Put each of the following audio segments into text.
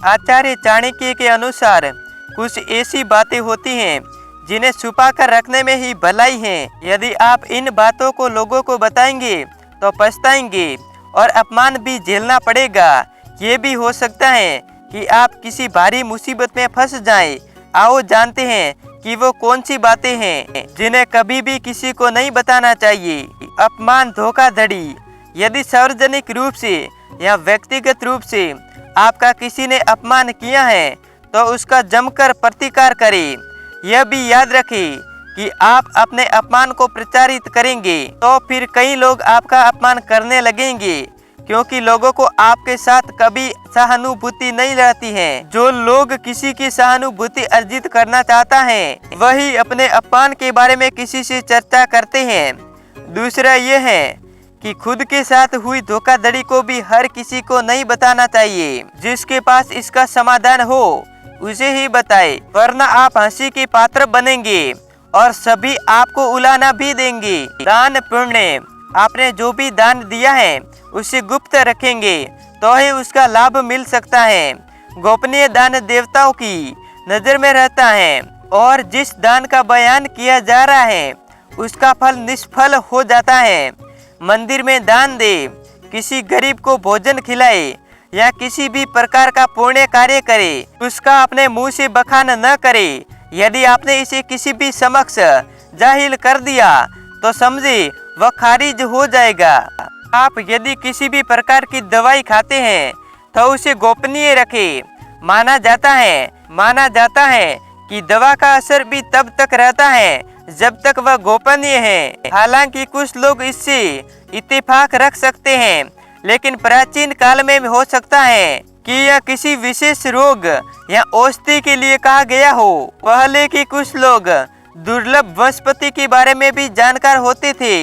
आचार्य चाणक्य के अनुसार कुछ ऐसी बातें होती हैं जिन्हें छुपा कर रखने में ही भलाई है। यदि आप इन बातों को लोगों को बताएंगे तो पछताएंगे और अपमान भी झेलना पड़ेगा। ये भी हो सकता है कि आप किसी भारी मुसीबत में फंस जाएं। आओ जानते हैं कि वो कौन सी बातें हैं जिन्हें कभी भी किसी को नहीं बताना चाहिए। अपमान, धोखाधड़ी। यदि सार्वजनिक रूप से या व्यक्तिगत रूप से आपका किसी ने अपमान किया है तो उसका जमकर प्रतिकार करें। यह भी याद रखें कि आप अपने अपमान को प्रचारित करेंगे तो फिर कई लोग आपका अपमान करने लगेंगे, क्योंकि लोगों को आपके साथ कभी सहानुभूति नहीं रहती है। जो लोग किसी की सहानुभूति अर्जित करना चाहता है वही अपने अपमान के बारे में किसी से चर्चा करते हैं। दूसरा यह है कि खुद के साथ हुई धोखाधड़ी को भी हर किसी को नहीं बताना चाहिए। जिसके पास इसका समाधान हो उसे ही बताए, वरना आप हंसी के पात्र बनेंगे और सभी आपको उलाहना भी देंगे। दान पुण्य। आपने जो भी दान दिया है उसे गुप्त रखेंगे तो ही उसका लाभ मिल सकता है। गोपनीय दान देवताओं की नजर में रहता है और जिस दान का बयान किया जा रहा है उसका फल निष्फल हो जाता है। मंदिर में दान दे, किसी गरीब को भोजन खिलाए या किसी भी प्रकार का पुण्य कार्य करे, उसका अपने मुंह से बखान न करे। यदि आपने इसे किसी भी समक्ष जाहिर कर दिया तो समझे वह खारिज हो जाएगा। आप यदि किसी भी प्रकार की दवाई खाते हैं तो उसे गोपनीय रखें। माना जाता है कि दवा का असर भी तब तक रहता है जब तक वह गोपनीय है। हालांकि कुछ लोग इससे इत्तेफाक रख सकते हैं, लेकिन प्राचीन काल में हो सकता है कि यह किसी विशेष रोग या औषधि के लिए कहा गया हो। पहले के कुछ लोग दुर्लभ वनस्पति के बारे में भी जानकार होते थे।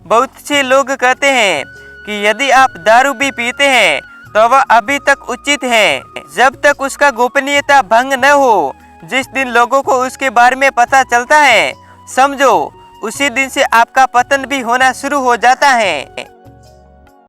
बहुत से लोग कहते हैं कि यदि आप दारू भी पीते हैं तो वह अभी तक उचित है जब तक उसका गोपनीयता भंग न हो। जिस दिन लोगों को उसके बारे में पता चलता है, समझो उसी दिन से आपका पतन भी होना शुरू हो जाता है।